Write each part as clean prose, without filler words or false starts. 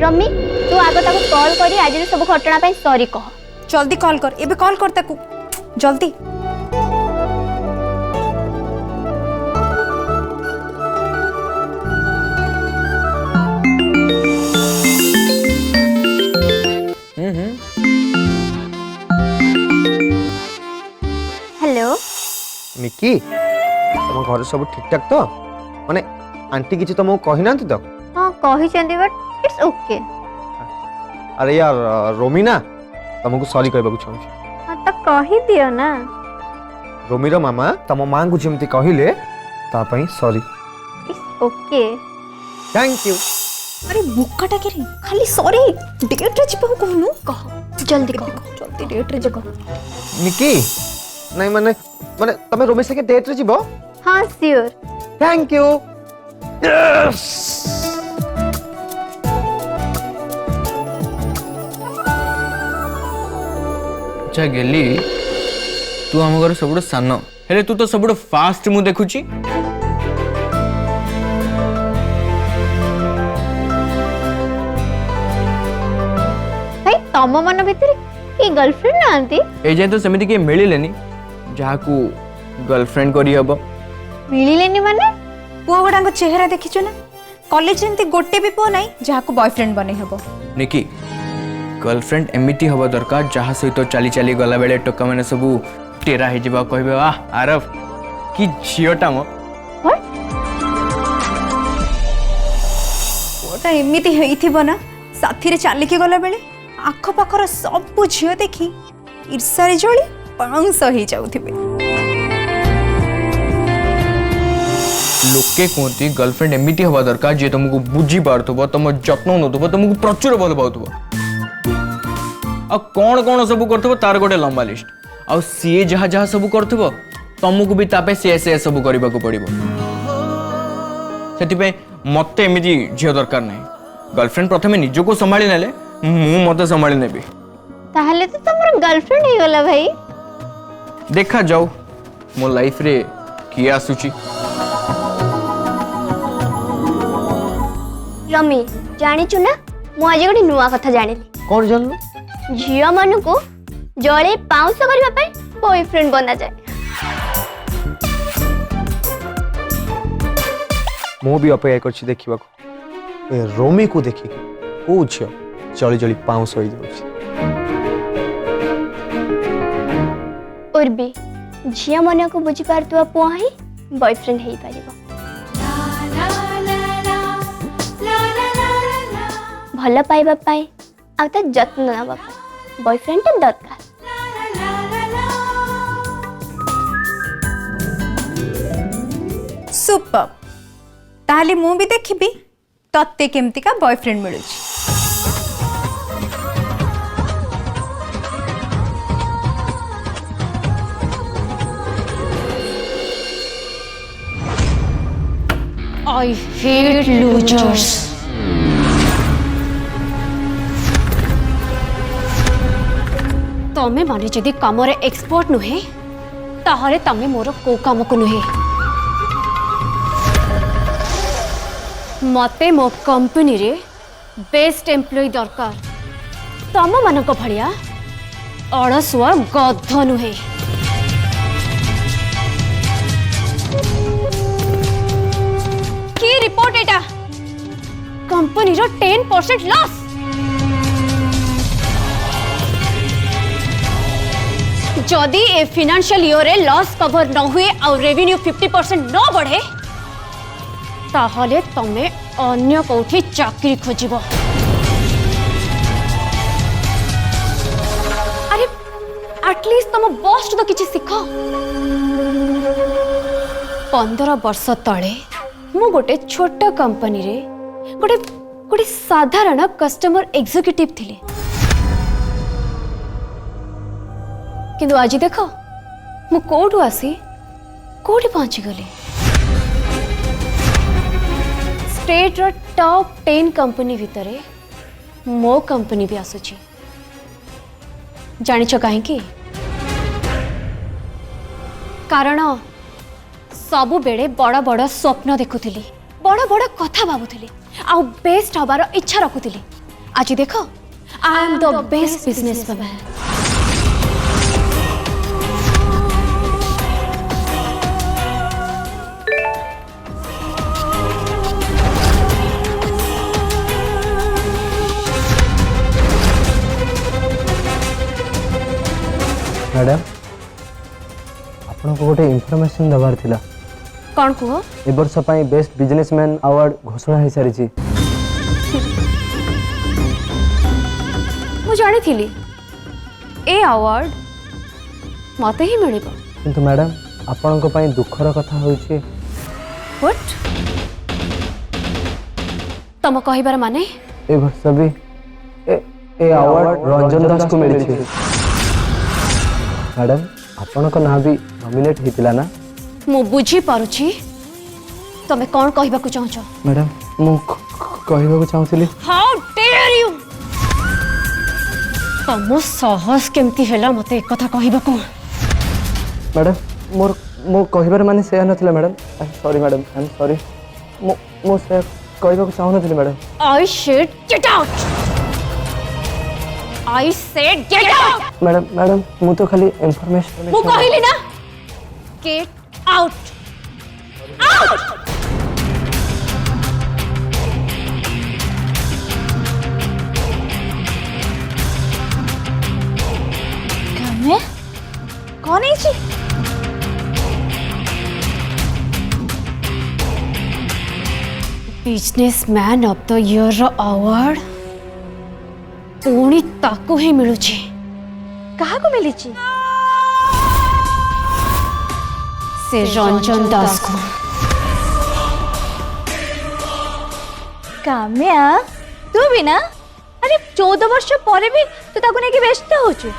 Rummy तू आग ताको कॉल करी आज सब घटना पे सॉरी कह। जल्दी कॉल कर, एबे कॉल कर ताकू जल्दी। हेलो मिकी तुम घर सब ठीक ठाक तो माने आंटी किसी तुमको कही ना तो? हाँ कही चंदी बट इट्स ओके। अरे यार रोमीना तुमको सॉरी कहबा चाहूँ। हाँ तो कही दियो ना। रोमीर मामा तुम माँ को जमती कहले तापई sorry. It's okay. Thank you. अरे बुक्काटा के रे खाली सॉरी डेट रे जिबा कहनु कह जल्दी कह। जल्दी डेट रे जगह। मिकी नहीं माने माने तमे रोमी से के डेट रे जीवो? हाँ श्योर। Thank you. यस अच्छा गेली तू आम घर सब सान हेले तू तो सब फास्ट मु देखुची। भाई तम मन भीतर की गर्लफ्रेंड नांती? ए जाए तो सेमिति के मिलिलेनी जहा को गर्लफ्रेंड करी हबो। मिलिलेनी माने पुआ गुडांग चेहरा देखिछु ना कॉलेज एंती गोटे भी पुआ नाही जहा को बॉयफ्रेंड बने हबो। निकी गर्लफ्रेंड एमिति हबो दरकार जहा सहित चली चली गला बेले टोका माने सब टेरा हे जिबा कहबे वाह आरफ की झियोटा मो। ओटा एमिति हेइथिबो ना साथी रे चाली के गला बेले आख पाखर सब झियो देखी ईर्षारे जळी पांस हो जाउथिबे। लोके कहती गर्लफ्रेंड एमिति हवा दरकार जे तुमको बुझी पारथबो तुम जत्न नथबो तुमको प्रचुर भल पाउथबो आ कौन कौन सब करथबो तार गोटे लंबा लिस्ट आ सी जहा जहा सब करथबो तुमको भी तापे से सब करबा को पड़िबो। सेति पे मते एमिति झियो दरकार नै गर्लफ्रेंड प्रथमे निजो को संभाली नेले मु मते संभाली नेबी। ताहले तो तमर गर्लफ्रेंड ही गला भाई। देखा जाऊ मो लाइफ रे की आसुची। रमी जानिचु ना मु आज गोटे नुआ कथा जानिली। कौन जानलो? झियो मन को जळे पाउंस करबा पे बॉयफ्रेंड बना जाए। मु भी अपेक्षा करछि देखिबा को ए रोमी को देखि को छियो जळी जळी पाउस होई जाउछि। और भी झियो मन को बुझी पारतुआ पुआ ही बॉयफ्रेंड हेई पारिबो। भल पाइबा पाए आ त जत्न नबा पाए बॉयफ्रेंड तो दरकार। सुपर ताहले मु भी देखिबी तत्ते केमती का बॉयफ्रेंड मिलुछि। I hate losers. तमे माने जदि काम रे एक्सपर्ट नुहे ताहले तमे मोर को काम को नुहे। मते मो कंपनी रे बेस्ट एम्प्लॉय दरकार तम मानक भलिया अड़सुआ गध नुहे। की रिपोर्ट एटा कंपनी रो 10% लॉस। जदि ए फाइनेंशियल ईयर रे लॉस कवर न हुए और रेवेन्यू 50% न बढ़े ताहले तमे अन्य कोठी चाकरी खोजिबो। अरे एटलीस्ट तुम बॉस तो किछि सिखो। 15 वर्ष तले मु गोटे छोट कंपनी रे गोटे साधारण कस्टमर एग्जीक्यूटिव थिले किंतु आज देख मु कोठू आसी कोठी पहुंची गली। स्टेट रो टॉप 10 कंपनी भितरे मो कंपनी भी आसुची। जानिछ काहेकि कारण सबु बेले बड़ बड़ स्वप्न देखुली बड़ बड़ कथा भाबुली आ बेस्ट हबार इच्छा रखुली आज देखो I am the best business woman. Madam आपको गोटे इनफॉरमेशन दबार थिला। कौन कुह? ए वर्ष ପାଇଁ बेस्ट बिजनेसमैन अवार्ड घोषणा हो सारी। मु जानी थी ए अवार्ड मते ही मिलिबो। किंतु मैडम आपनको ପାଇଁ दुखर कथा होची। व्हाट? तम कहिबार माने? ए वर्ष भी ए अवार्ड रंजन दास को मिली थी। मैडम आपनको ना भी नॉमिनेट हेतिला ना? मु बुझी पारुछि तमे कौन कहबा को चाहछो? मैडम मु कहबा को चाहूतिली। How dare you! तम साहस केमती हैला मते एक कथा कहबा को? मैडम मोर मो कहबार माने से नथिला madam. I am sorry madam, I am sorry. मो से कहबा को चाहू नथिली madam. I said get out! I said get out! Madam मु तो खाली इंफॉर्मेशन मु कहिली ना गेट आउट! आउट! काम्या कौन है जी? Businessman of the year award पुणी ताकू ही मिलुची। कहा को मिली? से रंजन दास को। काम्या तू भी ना? अरे 14 वर्ष पर भी तू ताको नेकी व्यस्त होछु।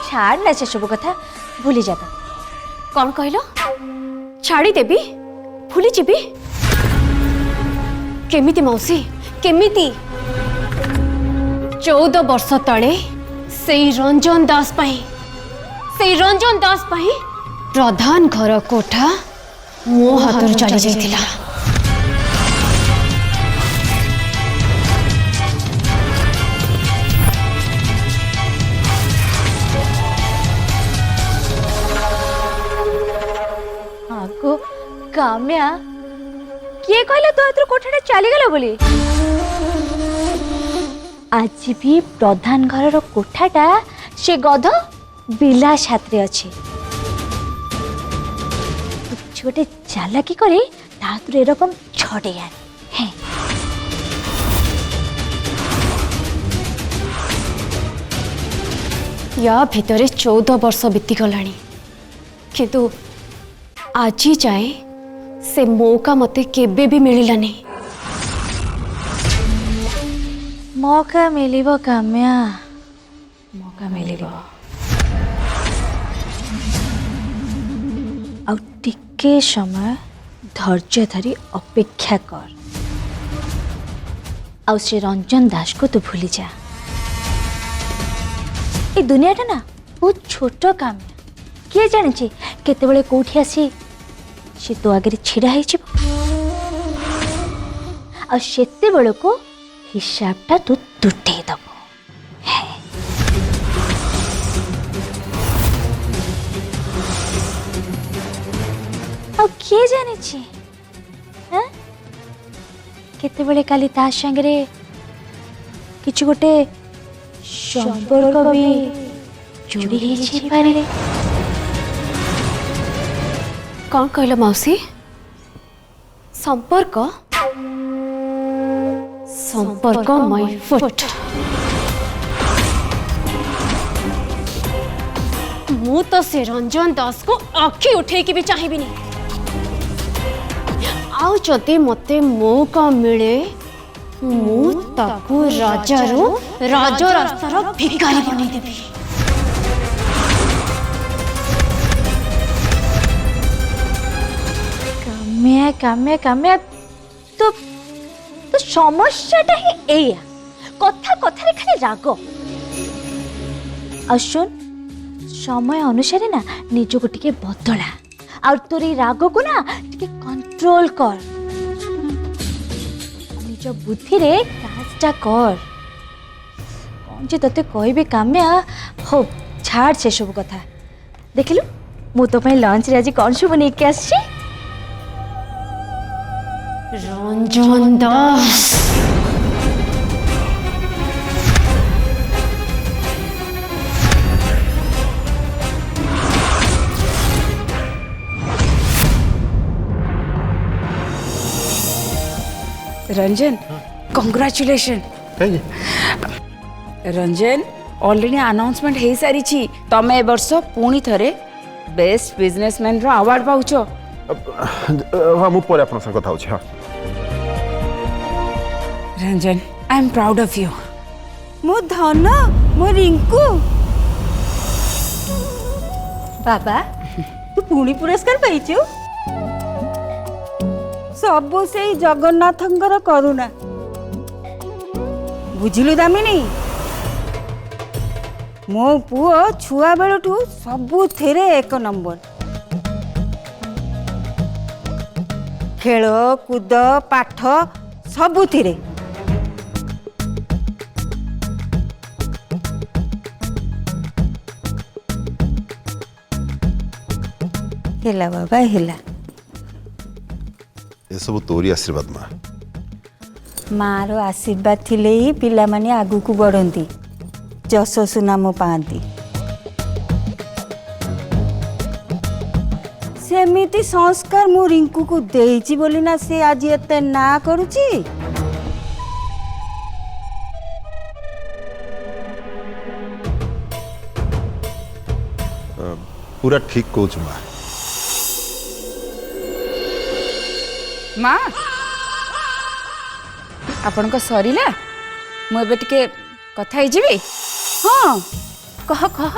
छाड़ ना से सब कथा भूली जाता। कौन कहलो? छाड़ी देबी? भूली जीबी? केमिति मौसी केमिति? 14 वर्ष तले से रंजन दास प्रधान घर कोठा मो हाथ चली जाइतिला। आगो काम्या किए कहला तो हाथ कोठाटा चली गला बोली? आज भी प्रधान घर कोठाटा से गध बिलास हाथ अच्छे। गोटे चालाकी करे हाथ एरकम छड़े हैं। या भितरे 14 वर्ष बीती गलानी किंतु आज जाए से मौका मते केबे भी मिलिलानी। मौका मिलिबो काम्या, मौका मिलिबो। आ टिके समय धैर्य धरी अपेक्षा कर। आ से रंजन दास को तू भूली जा। ए दुनियाटा ना बहुत छोट काम्या। किए जाने केतेबेले कोठी आसी से तो आगे छिड़ा है आ सेते बेले को हिसाबटा तू तुटे दब। किए जाने केतेबेले काली ता संगे किछु गोटे संपर्क भी जोड़ी ही पारे। कौन कहला मौसी? संपर्क संपर्क माय फुट। मु तो से रंजन दास को आखि उठे की भी चाहिए नहीं। आउ जदि मते मौका मिले मु ताकू राजा रास्तार भिखारी बनी देबी। काम्या काम्या काम्या तो समस्याटा ही एया कथा कथा खाली राग। सुन समय अनुसार ना निज को टिके बदला और तोर राग को ना टिके कंट्रोल कर। निज बुद्धि रे लंचटा कर कौन जे तते कहबी काम्या हो छाड़ से सब कथा देखिलु मु तो पई लंच रे आज कौन सब बनै के आछि Ranjan Das Ranjan congratulation Ranjan already announcement हो सारी तमें ए वर्ष पुणी थरे बेस्ट बिजनेसमैन रो अवार्ड पाउछ हाँ मु पर आपन संग कथा होछि हाँ Ranjan I am proud of you मो धन मो रिंकू बाबा तू पुणी पुरस्कार पाइछु सबु से जगन्नाथंकर करुणा बुझिलु दामिनी मो पुओ छुआ बेलुठू सबु थेरे एक नंबर खेल कूद पाठ सबु थेरे हेला बाबा हेला ये सब तोरी आशीर्वाद माँ मार आशीर्वाद थिले ही पिला माने आगु को बढ़ंती जस सुनाम पाती सेमिति संस्कार मु रिंकू को देइची बोली ना से आज एते ना करूची पूरा ठीक कहूँ माँ माँ आपण को सरीला मु एबे टिके कथा ही जीवी हाँ कह कह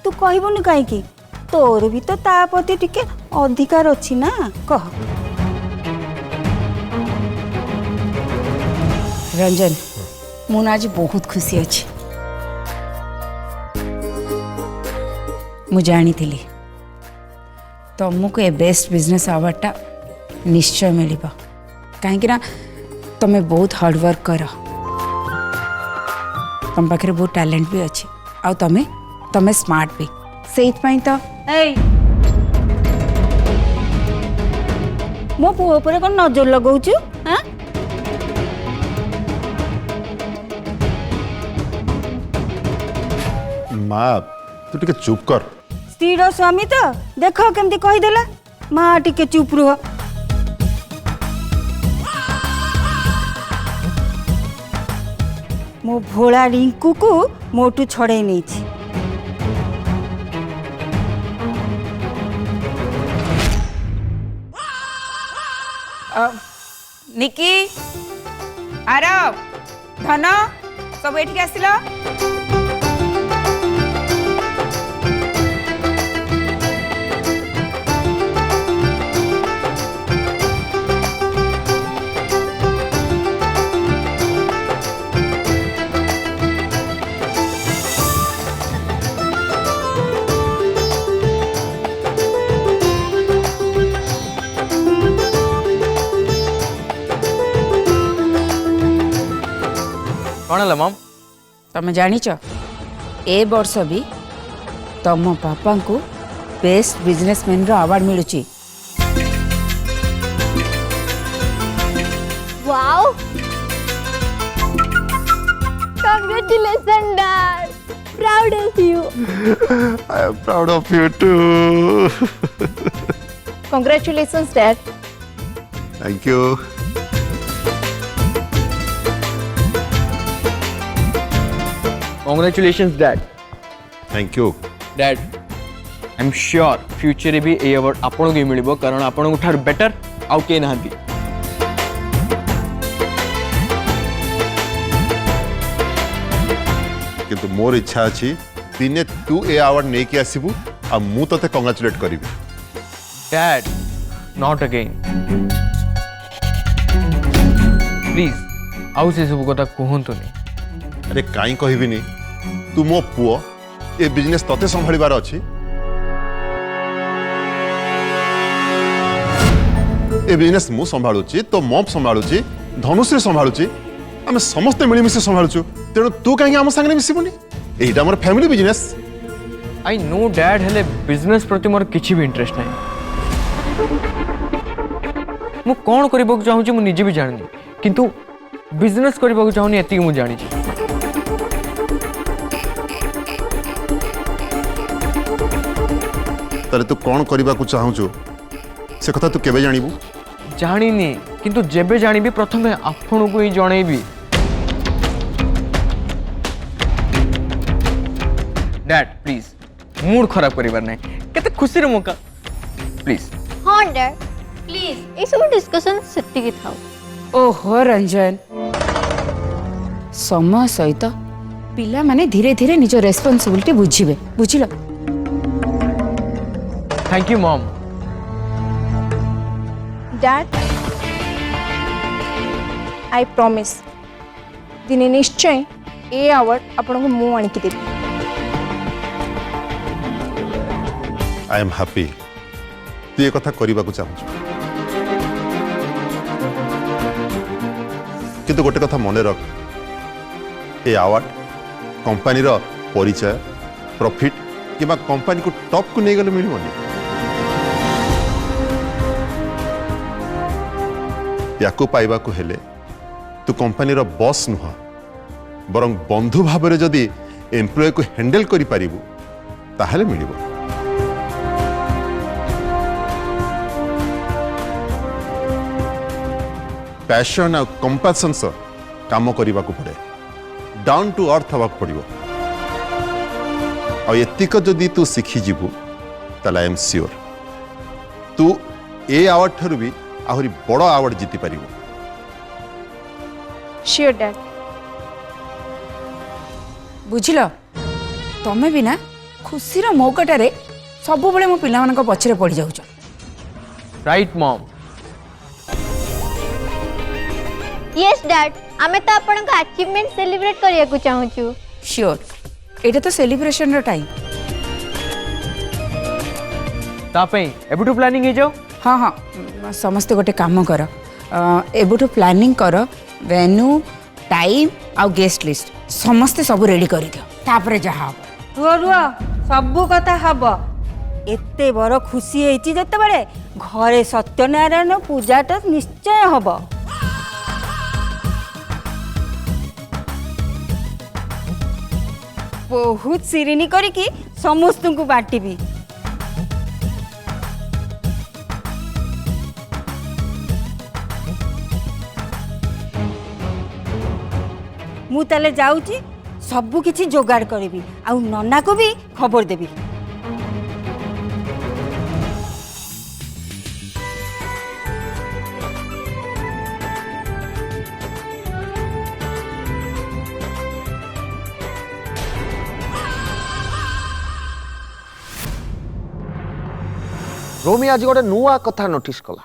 तू कहबुनी काईकी तोर भी तो ता प्रति टिके अधिकार अछि ना कह रंजन मु आज बहुत खुशी अछि मु जानी थिली तुमको ए बेस्ट बिजनेस अवार्डटा निश्चय मिलिबा कहीं ना तुम बहुत हार्डवर्क कर तुम पाखे बहुत टैलेंट भी अच्छी आ तुम स्मार्ट भी से तो मो पुओ पर कौन नजर लगाउछु हां माँ तू टिके चुप कर स्त्रीर स्वामी तो देख केमती कहीदेला माँ टिके चुप रुह मो भोला रिंकू को मोटू छड़े नहीं छी निकी आरव धन सब एठिक आसिल कौन है मम तुम जानिच ए वर्ष भी तुम पापा को बेस्ट बिजनेसमैन रो अवार्ड मिलुची wow congratulation dad proud of you I am proud of you too congratulations dad thank you congratulations dad thank you dad I am sure future रे भी ए अवार्ड आपन को मिलिबो कारण आपन को ठार बेटर आउ के नाहंती किंतु मोर इच्छा अछि दिने तू ए अवार्ड नै के आसीबू आ मु तते कांग्रेचुलेट करिबी डैड नॉट अगेन प्लीज आउ से सब कथा कहंतु नहीं अरे काई कहबिनी तू मो पुओ ए बिजनेस तते संभाळिबार अछि ए बिजनेस मु संभाळुची तो मॉप संभाळुची धनुश्री संभाळुची आम समस्ते मिलमिशि संभालुचु तेणु तू कहीं आम सामने मिसबुनि एटा मोर family business I know dad हेले बिजनेस प्रति मोर किछि भी इंटरेस्ट नहीं मु कौन करबा चाहूँ मु निजे भी जानी किंतु बिजनेस करबा चाहूनी एति मु जानी तारे तू कौन करबा चाहूँ से कथा तू केबे जानिबू जानी किंतु जेबे जानी प्रथमे आपन को ही जनइबी डैड प्लीज मूड खराब करिबार नहीं केते खुशी रे मौका प्लीज हाँ डैड प्लीज ये सब डिस्कशन सेति थाओ ओहो रंजन समय सहित पिला माने धीरे धीरे निज रेस्पॉन्सिबिलिटी बुझिबे बुझिलो thank you mom dad I promise दिने निश्चय ए अवार्ड आपन को मु आनी देबी आई एम हैप्पी तू ये कथा करबा चाहूँ किंतु गोटे कथा मन रख ये अवार्ड कंपनी रो परिचय प्रॉफिट किबा कंपनी को टॉप को नहीं गले मिलबनी याकू पाइबा को हेले तू कंपनी रो बॉस नुह बरं बंधु भाव जदि एम्प्लॉय को हैंडल करि पारिबू ताहले मिलिबो पैशन और कंपैशन से काम करने को पड़े डाउन टू अर्थ हवा पड़ो आतिक जदि तू शिखिजु ताला आई एम श्योर तू ए अवार्ड ठारू भी आहरी बड़ अवार्ड जीति पारिबो श्योर डैड बुझिल तमें भी ना खुशी मौकाटे सब बड़े मो पिला मानक पछरे पड़ जाउछ राइट मॉम यस डैड आमे तो आपन का अचीवमेंट सेलिब्रेट करिया को चाहू छु श्योर एटा तो सेलिब्रेशन रो टाइम तापे एबुटू प्लानिंग हे जाओ हाँ हाँ समस्ते गोटे काम कर एबुठु प्लानिंग कर वेन्यू टाइम आउ गेस्ट लिस्ट समस्ते सब रेडी कर दियो तापरे जहा हम रुह रुह सबू कथा हब एते बड़ खुशी होती जते बड़े घरे सत्यनारायण पूजाटा निश्चय हब बहुत सिरिनी करिकी समस्त को बांटबी मु ताले जाऊची सबू किछि जोगाड़ करिबी आउ नन्ना को भी खबर देबी रोमी आज गोटे नुआ कथा नोटिस कला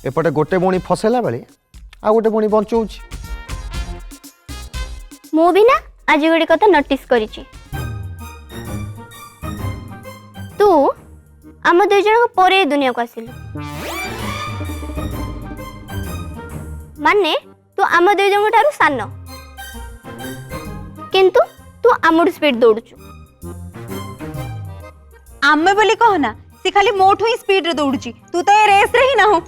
एपटे गोटे बणी फसेला बेले आ गोटे बणी बंचौछि मु भी ना आज गोटे कथा नोटिस करिछि तू आम दुई जन को परे दुनिया को आसिलु माने तू आम दुई जन ठारू सान किंतु तू आमडू स्पीड दौड़ुछु आमे बोली कह ना सी खाली मोठू ही स्पीड रे दौड़ुची तू तो ये रेस रे ही ना हो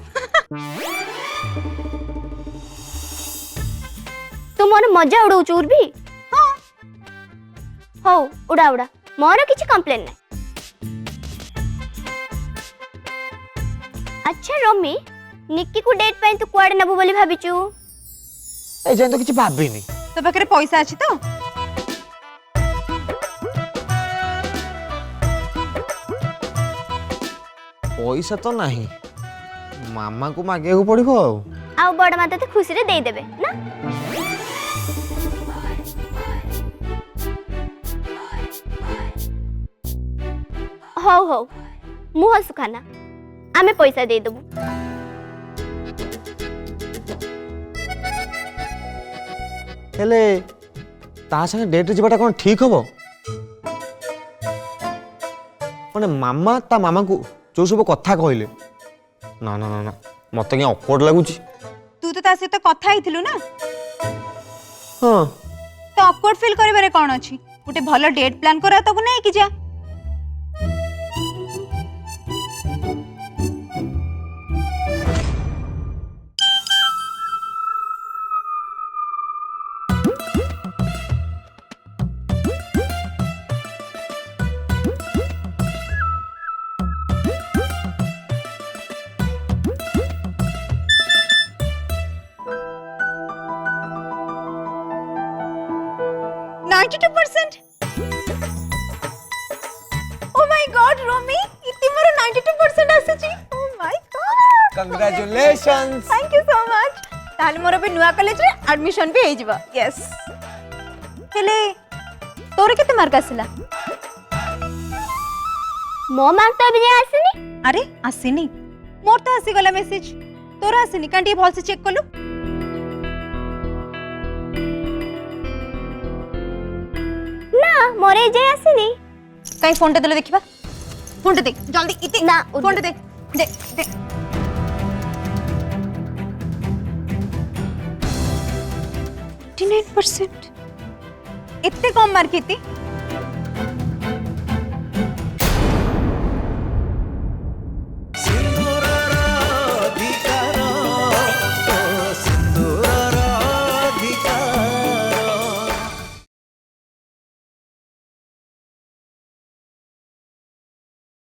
तू मोर मजा उड़ाउछु उर्बी हां हो उड़ा उड़ा मोर किछि कंप्लेन नै अच्छा रोमी निक्की को डेट पे तू कुआडे नबु बोली भाबिचु ए जें तो किछि भाबिनी तो पाखरे पैसा अछि तो पैसा तो नहीं मामा को मागे को पड़िबो आउ बड़ माता तो खुशी रे दे देबे ना हो हो मुह सुखाना आमे पैसा दे देबू हेले ता संगे डेट जीवाटा कोन ठीक हबो माने मामा ता मामा को जो सब कथा कहले ना ना ना ना मत क्या अकवर्ड लगुच तू तो ता सहित कथा ହେଇଥିଲୁ ना हाँ तो ऑकवर्ड फील करिबारे कोन अछि गोटे भलो डेट प्लान करा तको नै कि जा Oh my god, Romy! इति मोर 92% आसीची। Oh my god! Congratulations Thank you so much. ताले मोर भी नुआ कॉलेज रे एडमिशन भी हेइ जिबा। Yes. हेले तोर केते मार्क आसिला? मो मार्क तो अभी आसनी। अरे आसीनी। मोर तो आसी गला मेसेज। तोर आसीनी कांटी भल से चेक कलु। ना मोरे जे आसनी। काई फोन टे देले देखिबा। फोन टे देख जल्दी इति ना फोन टे दे दे दे 89% इतने कम मार्क इति